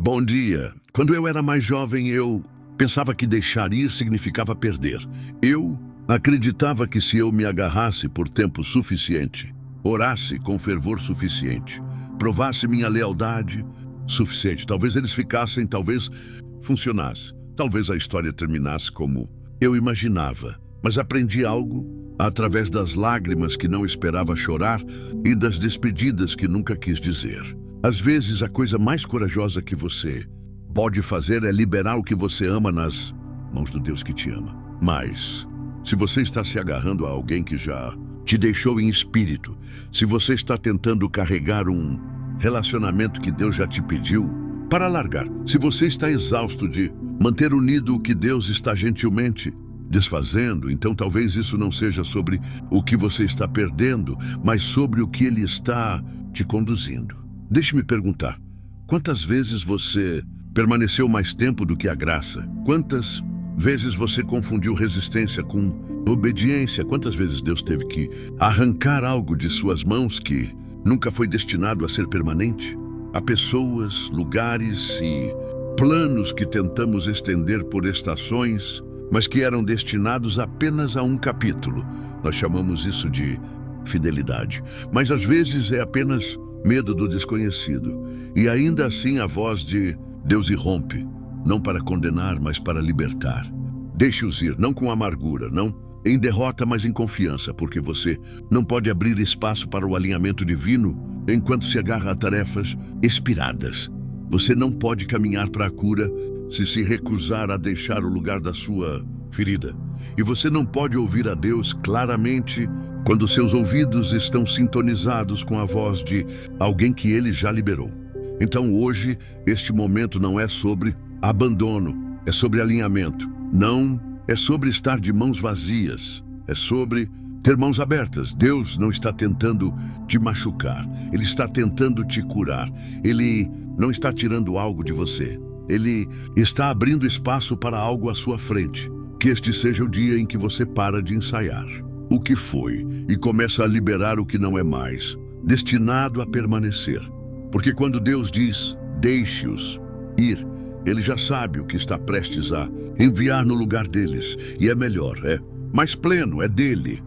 Bom dia. Quando eu era mais jovem, eu pensava que deixar ir significava perder. Eu acreditava que se eu me agarrasse por tempo suficiente, orasse com fervor suficiente, provasse minha lealdade suficiente, talvez eles ficassem, talvez funcionasse, talvez a história terminasse como eu imaginava. Mas aprendi algo através das lágrimas que não esperava chorar e das despedidas que nunca quis dizer. Às vezes, a coisa mais corajosa que você pode fazer é liberar o que você ama nas mãos do Deus que te ama. Mas, se você está se agarrando a alguém que já te deixou em espírito, se você está tentando carregar um relacionamento que Deus já te pediu para largar, se você está exausto de manter unido o que Deus está gentilmente desfazendo, então talvez isso não seja sobre o que você está perdendo, mas sobre o que Ele está te conduzindo. Deixe-me perguntar, quantas vezes você permaneceu mais tempo do que a graça? Quantas vezes você confundiu resistência com obediência? Quantas vezes Deus teve que arrancar algo de suas mãos que nunca foi destinado a ser permanente? Há pessoas, lugares e planos que tentamos estender por estações, mas que eram destinados apenas a um capítulo. Nós chamamos isso de fidelidade. Mas às vezes é apenas medo do desconhecido. E ainda assim a voz de Deus irrompe, não para condenar, mas para libertar. Deixe-os ir, não com amargura, não em derrota, mas em confiança, porque você não pode abrir espaço para o alinhamento divino enquanto se agarra a tarefas expiradas. Você não pode caminhar para a cura se recusar a deixar o lugar da sua ferida. E você não pode ouvir a Deus claramente quando seus ouvidos estão sintonizados com a voz de alguém que Ele já liberou. Então hoje, este momento não é sobre abandono, é sobre alinhamento. Não é sobre estar de mãos vazias, é sobre ter mãos abertas. Deus não está tentando te machucar, Ele está tentando te curar. Ele não está tirando algo de você. Ele está abrindo espaço para algo à sua frente. Que este seja o dia em que você para de ensaiar o que foi e começa a liberar o que não é mais destinado a permanecer. Porque quando Deus diz, deixe-os ir, Ele já sabe o que está prestes a enviar no lugar deles. E é melhor, é mais pleno, é dele.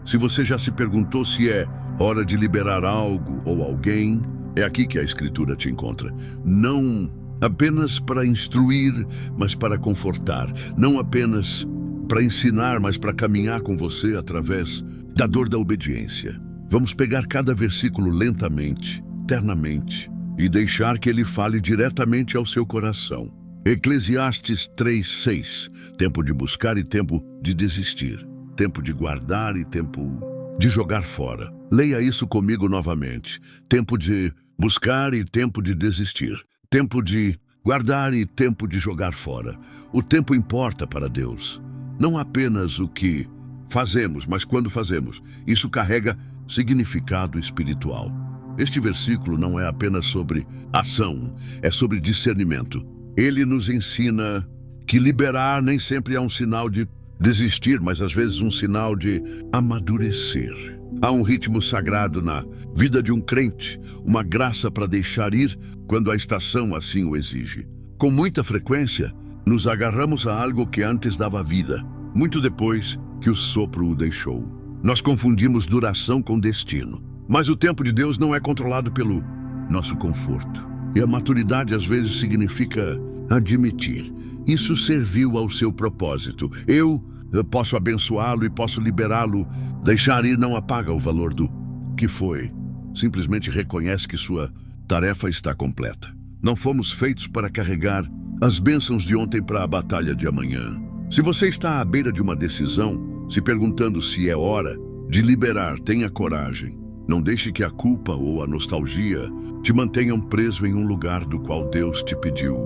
Se você já se perguntou se é hora de liberar algo ou alguém, é aqui que a Escritura te encontra. Não apenas para instruir, mas para confortar. Não apenas para ensinar, mas para caminhar com você através da dor da obediência. Vamos pegar cada versículo lentamente, ternamente, e deixar que ele fale diretamente ao seu coração. Eclesiastes 3:6. Tempo de buscar e tempo de desistir. Tempo de guardar e tempo de jogar fora. Leia isso comigo novamente. Tempo de buscar e tempo de desistir. Tempo de guardar e tempo de jogar fora. O tempo importa para Deus. Não apenas o que fazemos, mas quando fazemos. Isso carrega significado espiritual. Este versículo não é apenas sobre ação, é sobre discernimento. Ele nos ensina que liberar nem sempre é um sinal de desistir, mas às vezes um sinal de amadurecer. Há um ritmo sagrado na vida de um crente, uma graça para deixar ir quando a estação assim o exige. Com muita frequência, nos agarramos a algo que antes dava vida, muito depois que o sopro o deixou. Nós confundimos duração com destino. Mas o tempo de Deus não é controlado pelo nosso conforto. E a maturidade às vezes significa admitir. Isso serviu ao seu propósito. Eu posso abençoá-lo e posso liberá-lo. Deixar ir não apaga o valor do que foi. Simplesmente reconhece que sua tarefa está completa. Não fomos feitos para carregar as bênçãos de ontem para a batalha de amanhã. Se você está à beira de uma decisão, se perguntando se é hora de liberar, tenha coragem. Não deixe que a culpa ou a nostalgia te mantenham preso em um lugar do qual Deus te pediu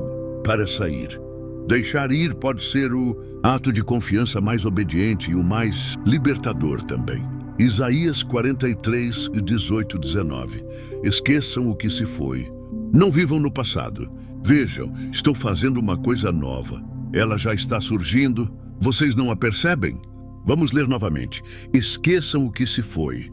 para sair. Deixar ir pode ser o ato de confiança mais obediente e o mais libertador também. Isaías 43, 18, 19. Esqueçam o que se foi. Não vivam no passado. Vejam, estou fazendo uma coisa nova. Ela já está surgindo. Vocês não a percebem? Vamos ler novamente. Esqueçam o que se foi.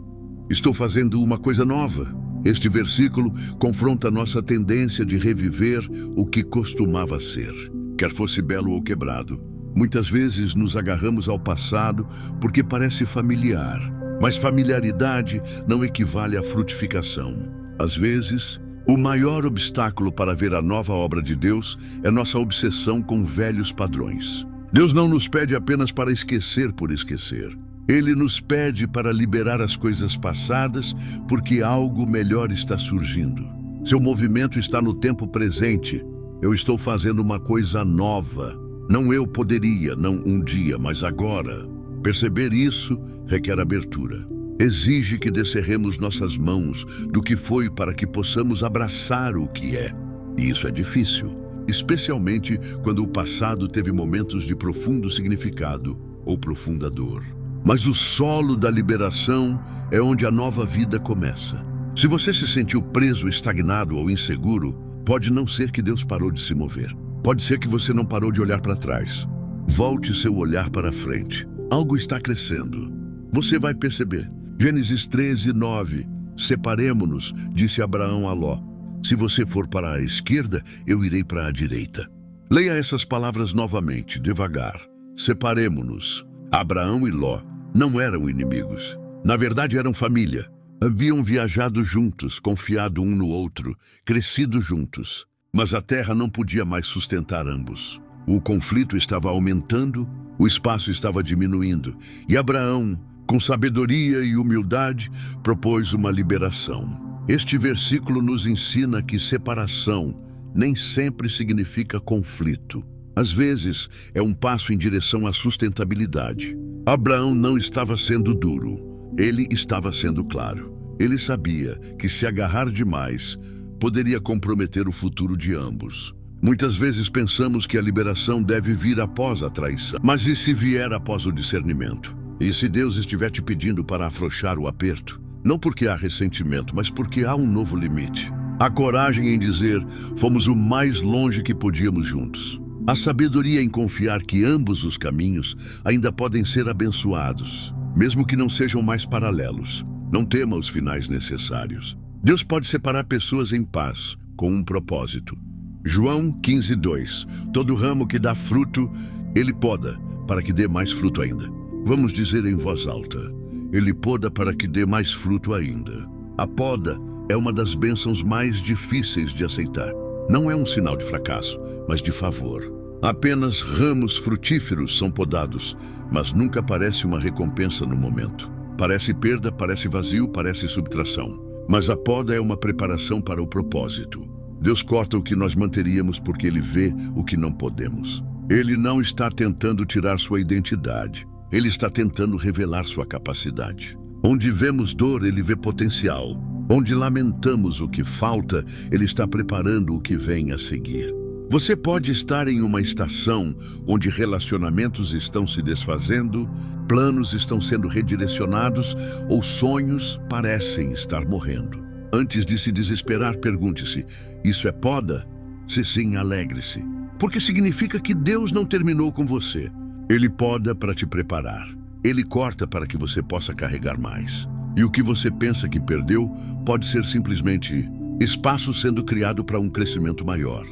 Estou fazendo uma coisa nova. Este versículo confronta nossa tendência de reviver o que costumava ser, quer fosse belo ou quebrado. Muitas vezes nos agarramos ao passado porque parece familiar, mas familiaridade não equivale à frutificação. Às vezes, o maior obstáculo para ver a nova obra de Deus é nossa obsessão com velhos padrões. Deus não nos pede apenas para esquecer por esquecer. Ele nos pede para liberar as coisas passadas, porque algo melhor está surgindo. Seu movimento está no tempo presente. Eu estou fazendo uma coisa nova. Não eu poderia, não um dia, mas agora. Perceber isso requer abertura. Exige que descerremos nossas mãos do que foi para que possamos abraçar o que é. E isso é difícil, especialmente quando o passado teve momentos de profundo significado ou profunda dor. Mas o solo da liberação é onde a nova vida começa. Se você se sentiu preso, estagnado ou inseguro, pode não ser que Deus parou de se mover. Pode ser que você não parou de olhar para trás. Volte seu olhar para frente. Algo está crescendo. Você vai perceber. Gênesis 13:9. Separemo-nos, disse Abraão a Ló. Se você for para a esquerda, eu irei para a direita. Leia essas palavras novamente, devagar. Separemo-nos. Abraão e Ló não eram inimigos. Na verdade, eram família. Haviam viajado juntos, confiado um no outro, crescido juntos. Mas a terra não podia mais sustentar ambos. O conflito estava aumentando, o espaço estava diminuindo. E Abraão, com sabedoria e humildade, propôs uma liberação. Este versículo nos ensina que separação nem sempre significa conflito. Às vezes, é um passo em direção à sustentabilidade. Abraão não estava sendo duro, ele estava sendo claro. Ele sabia que se agarrar demais poderia comprometer o futuro de ambos. Muitas vezes pensamos que a liberação deve vir após a traição. Mas e se vier após o discernimento? E se Deus estiver te pedindo para afrouxar o aperto? Não porque há ressentimento, mas porque há um novo limite. A coragem em dizer, fomos o mais longe que podíamos juntos. A sabedoria em confiar que ambos os caminhos ainda podem ser abençoados, mesmo que não sejam mais paralelos. Não tema os finais necessários. Deus pode separar pessoas em paz, com um propósito. João 15:2. Todo ramo que dá fruto, ele poda, para que dê mais fruto ainda. Vamos dizer em voz alta, ele poda para que dê mais fruto ainda. A poda é uma das bênçãos mais difíceis de aceitar. Não é um sinal de fracasso, mas de favor. Apenas ramos frutíferos são podados, mas nunca parece uma recompensa no momento. Parece perda, parece vazio, parece subtração. Mas a poda é uma preparação para o propósito. Deus corta o que nós manteríamos porque Ele vê o que não podemos. Ele não está tentando tirar sua identidade. Ele está tentando revelar sua capacidade. Onde vemos dor, Ele vê potencial. Onde lamentamos o que falta, Ele está preparando o que vem a seguir. Você pode estar em uma estação onde relacionamentos estão se desfazendo, planos estão sendo redirecionados ou sonhos parecem estar morrendo. Antes de se desesperar, pergunte-se, isso é poda? Se sim, alegre-se. Porque significa que Deus não terminou com você. Ele poda para te preparar. Ele corta para que você possa carregar mais. E o que você pensa que perdeu pode ser simplesmente espaço sendo criado para um crescimento maior.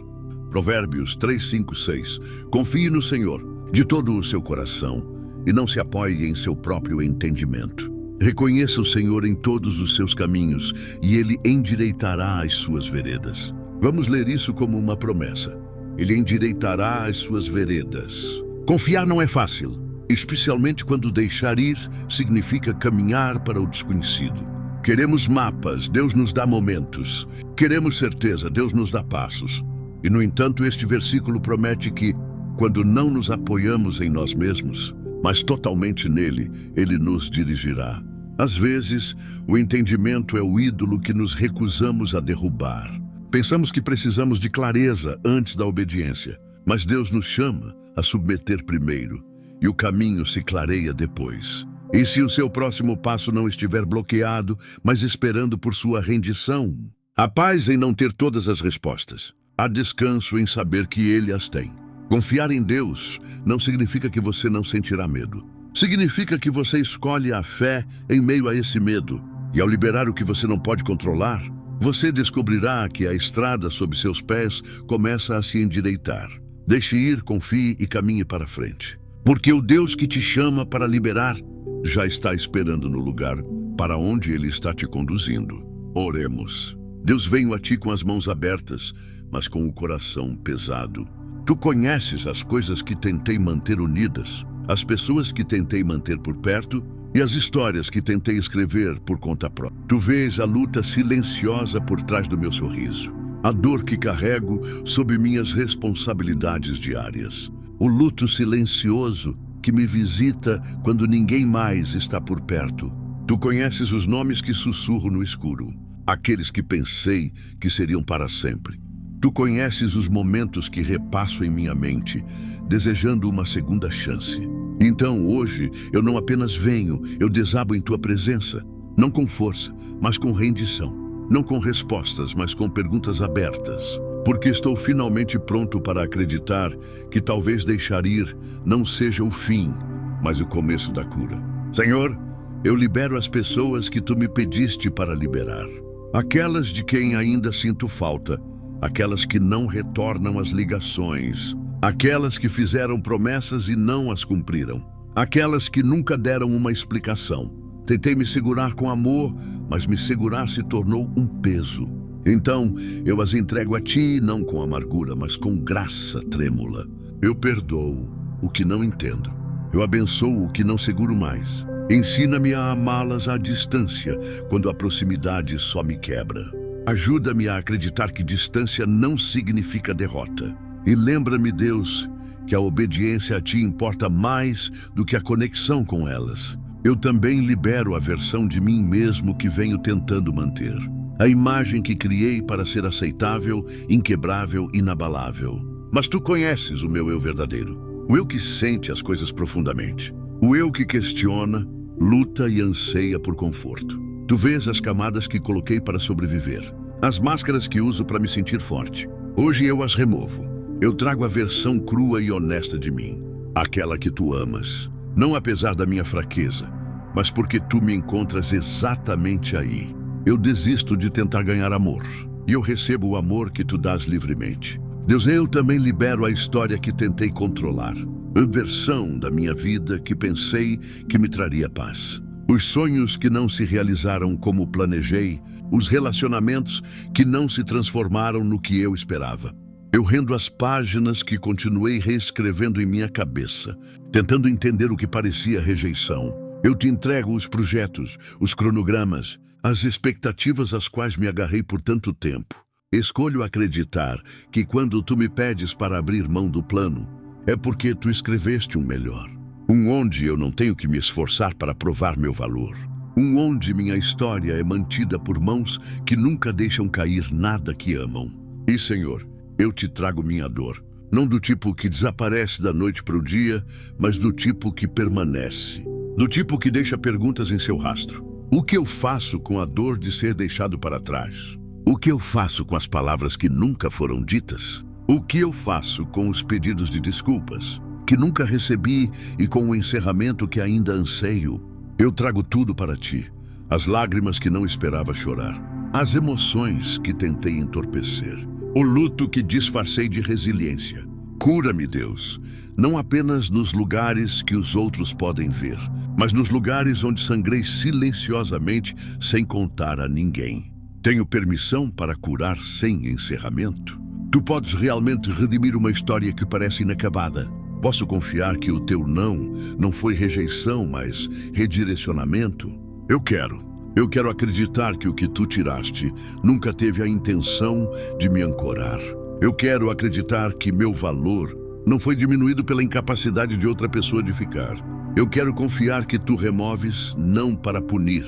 Provérbios 3, 5, 6. Confie no Senhor de todo o seu coração e não se apoie em seu próprio entendimento. Reconheça o Senhor em todos os seus caminhos e Ele endireitará as suas veredas. Vamos ler isso como uma promessa. Ele endireitará as suas veredas. Confiar não é fácil, especialmente quando deixar ir significa caminhar para o desconhecido. Queremos mapas, Deus nos dá momentos. Queremos certeza, Deus nos dá passos. E, no entanto, este versículo promete que, quando não nos apoiamos em nós mesmos, mas totalmente nele, Ele nos dirigirá. Às vezes, o entendimento é o ídolo que nos recusamos a derrubar. Pensamos que precisamos de clareza antes da obediência, mas Deus nos chama a submeter primeiro, e o caminho se clareia depois. E se o seu próximo passo não estiver bloqueado, mas esperando por sua rendição? Há paz em não ter todas as respostas. Há descanso em saber que Ele as tem. Confiar em Deus não significa que você não sentirá medo. Significa que você escolhe a fé em meio a esse medo. E ao liberar o que você não pode controlar, Você descobrirá que a estrada sob seus pés começa a se endireitar. Deixe ir, confie e caminhe para frente. Porque o Deus que te chama para liberar já está esperando no lugar para onde Ele está te conduzindo. Oremos. Deus, venho a Ti com as mãos abertas, mas com o coração pesado. Tu conheces as coisas que tentei manter unidas, as pessoas que tentei manter por perto e as histórias que tentei escrever por conta própria. Tu vês a luta silenciosa por trás do meu sorriso, a dor que carrego sob minhas responsabilidades diárias, o luto silencioso que me visita quando ninguém mais está por perto. Tu conheces os nomes que sussurro no escuro, aqueles que pensei que seriam para sempre. Tu conheces os momentos que repasso em minha mente, desejando uma segunda chance. Então, hoje, eu não apenas venho, eu desabo em Tua presença, não com força, mas com rendição. Não com respostas, mas com perguntas abertas. Porque estou finalmente pronto para acreditar que talvez deixar ir não seja o fim, mas o começo da cura. Senhor, eu libero as pessoas que Tu me pediste para liberar. Aquelas de quem ainda sinto falta, aquelas que não retornam as ligações, aquelas que fizeram promessas e não as cumpriram, aquelas que nunca deram uma explicação. Tentei me segurar com amor, mas me segurar se tornou um peso. Então, eu as entrego a Ti, não com amargura, mas com graça trêmula. Eu perdoo o que não entendo. Eu abençoo o que não seguro mais. Ensina-me a amá-las à distância, quando a proximidade só me quebra. Ajuda-me a acreditar que distância não significa derrota. E lembra-me, Deus, que a obediência a Ti importa mais do que a conexão com elas. Eu também libero a versão de mim mesmo que venho tentando manter. A imagem que criei para ser aceitável, inquebrável, inabalável. Mas Tu conheces o meu eu verdadeiro. O eu que sente as coisas profundamente. O eu que questiona, luta e anseia por conforto. Tu vês as camadas que coloquei para sobreviver. As máscaras que uso para me sentir forte. Hoje eu as removo. Eu trago a versão crua e honesta de mim. Aquela que Tu amas. Não apesar da minha fraqueza, mas porque Tu me encontras exatamente aí. Eu desisto de tentar ganhar amor, e eu recebo o amor que Tu dás livremente. Deus, eu também libero a história que tentei controlar, a versão da minha vida que pensei que me traria paz. Os sonhos que não se realizaram como planejei, os relacionamentos que não se transformaram no que eu esperava. Eu rendo as páginas que continuei reescrevendo em minha cabeça, tentando entender o que parecia rejeição. Eu Te entrego os projetos, os cronogramas, as expectativas às quais me agarrei por tanto tempo. Escolho acreditar que quando Tu me pedes para abrir mão do plano, é porque Tu escreveste um melhor. Um onde eu não tenho que me esforçar para provar meu valor. Um onde minha história é mantida por mãos que nunca deixam cair nada que amam. E, Senhor, eu Te trago minha dor, não do tipo que desaparece da noite para o dia, mas do tipo que permanece, do tipo que deixa perguntas em seu rastro. O que eu faço com a dor de ser deixado para trás? O que eu faço com as palavras que nunca foram ditas? O que eu faço com os pedidos de desculpas que nunca recebi e com o encerramento que ainda anseio? Eu trago tudo para Ti, as lágrimas que não esperava chorar, as emoções que tentei entorpecer, o luto que disfarcei de resiliência. Cura-me, Deus, não apenas nos lugares que os outros podem ver, mas nos lugares onde sangrei silenciosamente sem contar a ninguém. Tenho permissão para curar sem encerramento? Tu podes realmente redimir uma história que parece inacabada. Posso confiar que o Teu não foi rejeição, mas redirecionamento? Eu quero acreditar que o que Tu tiraste nunca teve a intenção de me ancorar. Eu quero acreditar que meu valor não foi diminuído pela incapacidade de outra pessoa de ficar. Eu quero confiar que Tu removes não para punir,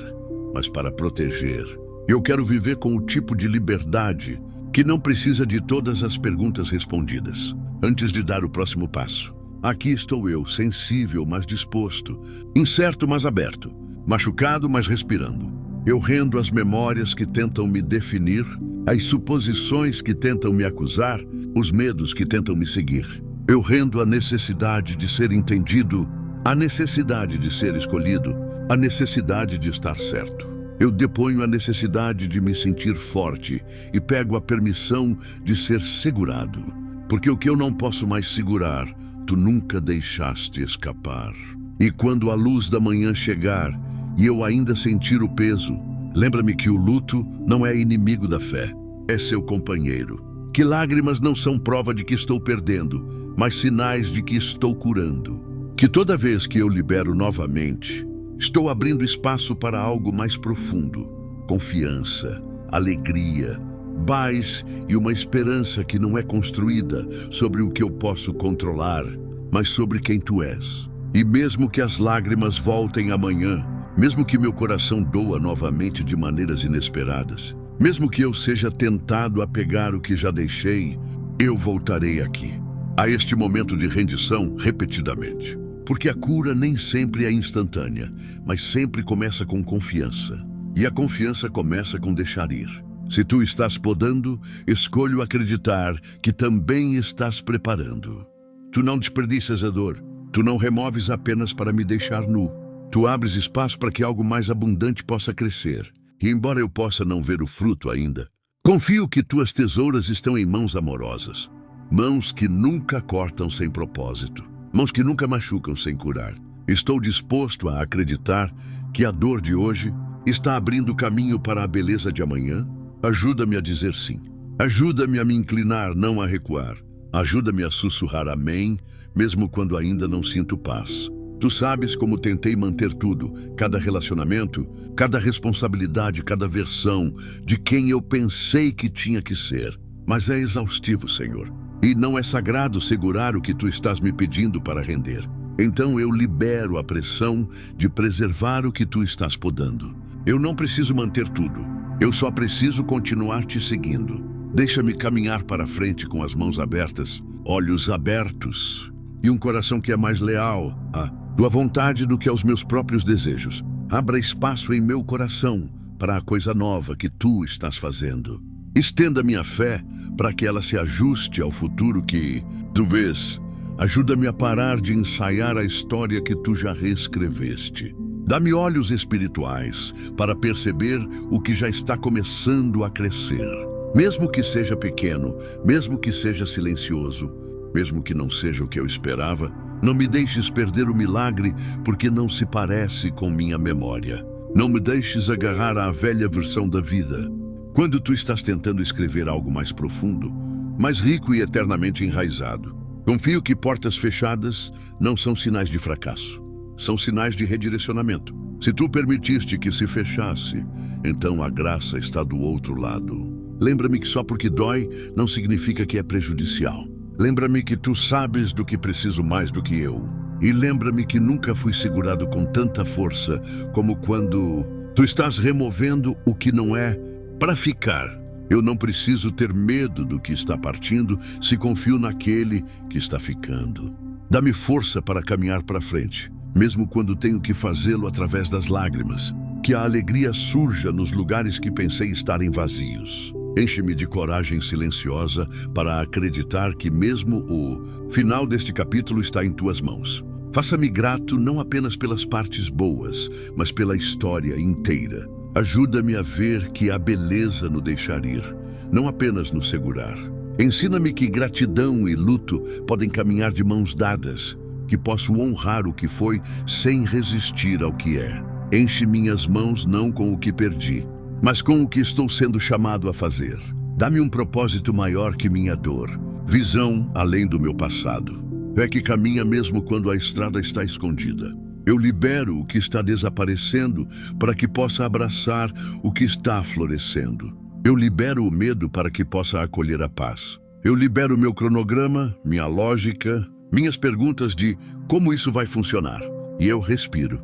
mas para proteger. Eu quero viver com o tipo de liberdade que não precisa de todas as perguntas respondidas antes de dar o próximo passo. Aqui estou eu, sensível, mas disposto, incerto, mas aberto, machucado, mas respirando. Eu rendo as memórias que tentam me definir, as suposições que tentam me acusar, os medos que tentam me seguir. Eu rendo a necessidade de ser entendido, a necessidade de ser escolhido, a necessidade de estar certo. Eu deponho a necessidade de me sentir forte e pego a permissão de ser segurado. Porque o que eu não posso mais segurar, tu nunca deixaste escapar. E quando a luz da manhã chegar e eu ainda sentir o peso, lembra-me que o luto não é inimigo da fé, é seu companheiro. Que lágrimas não são prova de que estou perdendo, mas sinais de que estou curando. Que toda vez que eu libero novamente, estou abrindo espaço para algo mais profundo. Confiança, alegria, paz e uma esperança que não é construída sobre o que eu posso controlar, mas sobre quem tu és. E mesmo que as lágrimas voltem amanhã, mesmo que meu coração doa novamente de maneiras inesperadas, mesmo que eu seja tentado a pegar o que já deixei, eu voltarei aqui, a este momento de rendição repetidamente. Porque a cura nem sempre é instantânea, mas sempre começa com confiança. E a confiança começa com deixar ir. Se tu estás podando, escolho acreditar que também estás preparando. Tu não desperdiças a dor. Tu não removes apenas para me deixar nu. Tu abres espaço para que algo mais abundante possa crescer. E embora eu possa não ver o fruto ainda, confio que tuas tesouras estão em mãos amorosas. Mãos que nunca cortam sem propósito. Mãos que nunca machucam sem curar. Estou disposto a acreditar que a dor de hoje está abrindo caminho para a beleza de amanhã. Ajuda-me a dizer sim. Ajuda-me a me inclinar, não a recuar. Ajuda-me a sussurrar amém, mesmo quando ainda não sinto paz. Tu sabes como tentei manter tudo, cada relacionamento, cada responsabilidade, cada versão de quem eu pensei que tinha que ser. Mas é exaustivo, Senhor. E não é sagrado segurar o que tu estás me pedindo para render. Então eu libero a pressão de preservar o que tu estás podando. Eu não preciso manter tudo. Eu só preciso continuar te seguindo. Deixa-me caminhar para frente com as mãos abertas, olhos abertos e um coração que é mais leal à tua vontade do que aos meus próprios desejos. Abra espaço em meu coração para a coisa nova que tu estás fazendo. Estenda minha fé para que ela se ajuste ao futuro que tu vês. Ajuda-me a parar de ensaiar a história que tu já reescreveste. Dá-me olhos espirituais para perceber o que já está começando a crescer. Mesmo que seja pequeno, mesmo que seja silencioso, mesmo que não seja o que eu esperava, não me deixes perder o milagre porque não se parece com minha memória. Não me deixes agarrar à velha versão da vida. Quando tu estás tentando escrever algo mais profundo, mais rico e eternamente enraizado, confio que portas fechadas não são sinais de fracasso. São sinais de redirecionamento. Se tu permitiste que se fechasse, então a graça está do outro lado. Lembra-me que só porque dói não significa que é prejudicial. Lembra-me que tu sabes do que preciso mais do que eu. E lembra-me que nunca fui segurado com tanta força como quando tu estás removendo o que não é para ficar. Eu não preciso ter medo do que está partindo se confio naquele que está ficando. Dá-me força para caminhar para frente, mesmo quando tenho que fazê-lo através das lágrimas. Que a alegria surja nos lugares que pensei estarem vazios. Enche-me de coragem silenciosa para acreditar que mesmo o final deste capítulo está em tuas mãos. Faça-me grato não apenas pelas partes boas, mas pela história inteira. Ajuda-me a ver que há beleza no deixar ir, não apenas no segurar. Ensina-me que gratidão e luto podem caminhar de mãos dadas, que posso honrar o que foi sem resistir ao que é. Enche minhas mãos não com o que perdi, mas com o que estou sendo chamado a fazer. Dá-me um propósito maior que minha dor, visão além do meu passado. É que caminha mesmo quando a estrada está escondida. Eu libero o que está desaparecendo para que possa abraçar o que está florescendo. Eu libero o medo para que possa acolher a paz. Eu libero meu cronograma, minha lógica, minhas perguntas de como isso vai funcionar. E eu respiro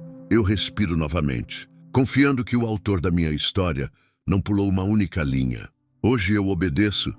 novamente, confiando que o autor da minha história não pulou uma única linha. Hoje eu obedeço,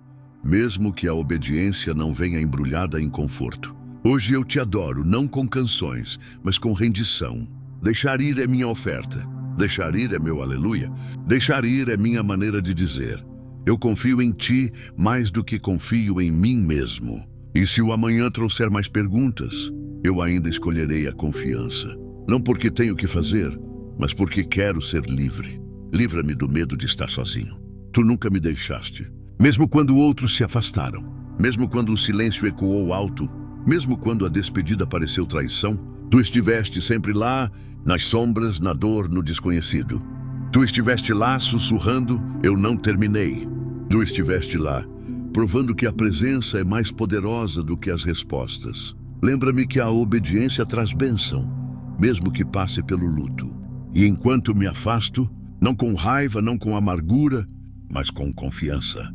mesmo que a obediência não venha embrulhada em conforto. Hoje eu te adoro, não com canções, mas com rendição. Deixar ir é minha oferta. Deixar ir é meu aleluia. Deixar ir é minha maneira de dizer: eu confio em ti mais do que confio em mim mesmo. E se o amanhã trouxer mais perguntas, eu ainda escolherei a confiança. Não porque tenho que fazer, mas porque quero ser livre. Livra-me do medo de estar sozinho. Tu nunca me deixaste. Mesmo quando outros se afastaram, mesmo quando o silêncio ecoou alto, mesmo quando a despedida pareceu traição, tu estiveste sempre lá, nas sombras, na dor, no desconhecido. Tu estiveste lá sussurrando, eu não terminei. Tu estiveste lá, provando que a presença é mais poderosa do que as respostas. Lembra-me que a obediência traz bênção, mesmo que passe pelo luto. E enquanto me afasto, não com raiva, não com amargura, mas com confiança.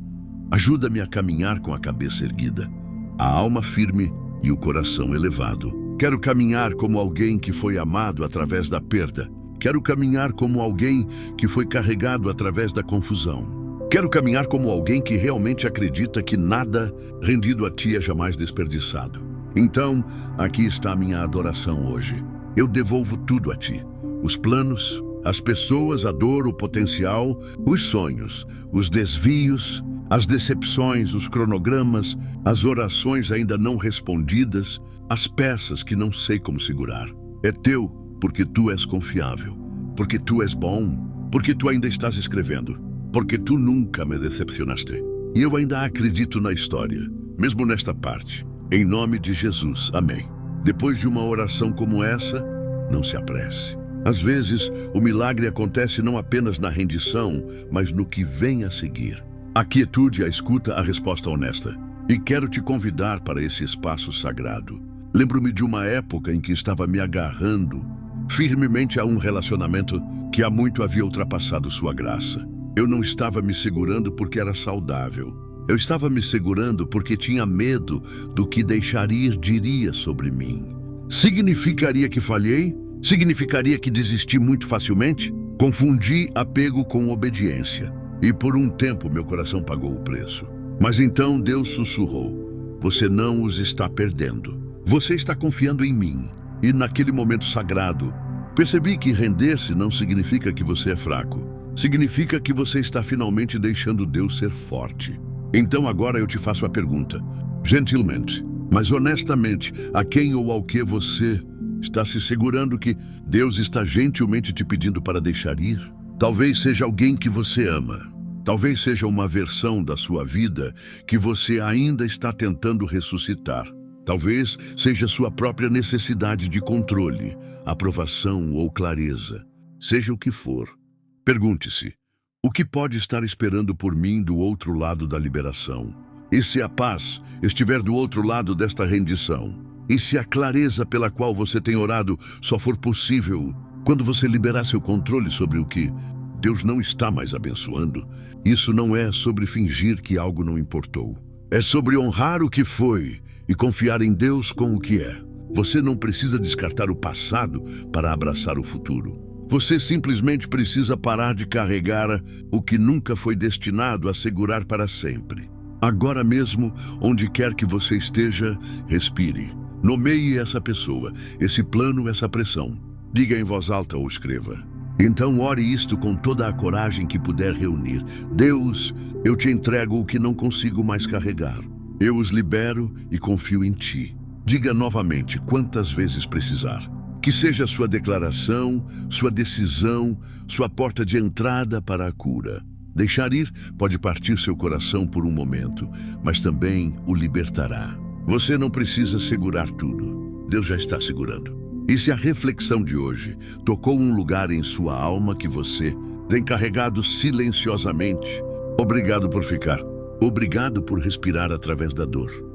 Ajuda-me a caminhar com a cabeça erguida, a alma firme e o coração elevado. Quero caminhar como alguém que foi amado através da perda. Quero caminhar como alguém que foi carregado através da confusão. Quero caminhar como alguém que realmente acredita que nada rendido a ti é jamais desperdiçado. Então, aqui está a minha adoração hoje. Eu devolvo tudo a ti. Os planos, as pessoas, a dor, o potencial, os sonhos, os desvios, as decepções, os cronogramas, as orações ainda não respondidas, as peças que não sei como segurar. É teu porque tu és confiável, porque tu és bom, porque tu ainda estás escrevendo, porque tu nunca me decepcionaste. E eu ainda acredito na história, mesmo nesta parte. Em nome de Jesus, amém. Depois de uma oração como essa, não se apresse. Às vezes, o milagre acontece não apenas na rendição, mas no que vem a seguir. A quietude, a escuta, a resposta honesta. E quero te convidar para esse espaço sagrado. Lembro-me de uma época em que estava me agarrando firmemente a um relacionamento que há muito havia ultrapassado sua graça. Eu não estava me segurando porque era saudável. Eu estava me segurando porque tinha medo do que deixar ir diria sobre mim. Significaria que falhei? Significaria que desisti muito facilmente? Confundi apego com obediência. E por um tempo meu coração pagou o preço. Mas então Deus sussurrou: você não os está perdendo. Você está confiando em mim. E naquele momento sagrado, percebi que render-se não significa que você é fraco. Significa que você está finalmente deixando Deus ser forte. Então agora eu te faço a pergunta, gentilmente, mas honestamente, a quem ou ao que você está se segurando que Deus está gentilmente te pedindo para deixar ir? Talvez seja alguém que você ama. Talvez seja uma versão da sua vida que você ainda está tentando ressuscitar. Talvez seja sua própria necessidade de controle, aprovação ou clareza. Seja o que for, pergunte-se: o que pode estar esperando por mim do outro lado da liberação? E se a paz estiver do outro lado desta rendição? E se a clareza pela qual você tem orado só for possível quando você liberar seu controle sobre o que Deus não está mais abençoando? Isso não é sobre fingir que algo não importou. É sobre honrar o que foi e confiar em Deus com o que é. Você não precisa descartar o passado para abraçar o futuro. Você simplesmente precisa parar de carregar o que nunca foi destinado a segurar para sempre. Agora mesmo, onde quer que você esteja, respire. Nomeie essa pessoa, esse plano, essa pressão. Diga em voz alta ou escreva. Então ore isto com toda a coragem que puder reunir. Deus, eu te entrego o que não consigo mais carregar. Eu os libero e confio em ti. Diga novamente quantas vezes precisar. Que seja sua declaração, sua decisão, sua porta de entrada para a cura. Deixar ir pode partir seu coração por um momento, mas também o libertará. Você não precisa segurar tudo. Deus já está segurando. E se a reflexão de hoje tocou um lugar em sua alma que você tem carregado silenciosamente, obrigado por ficar. Obrigado por respirar através da dor.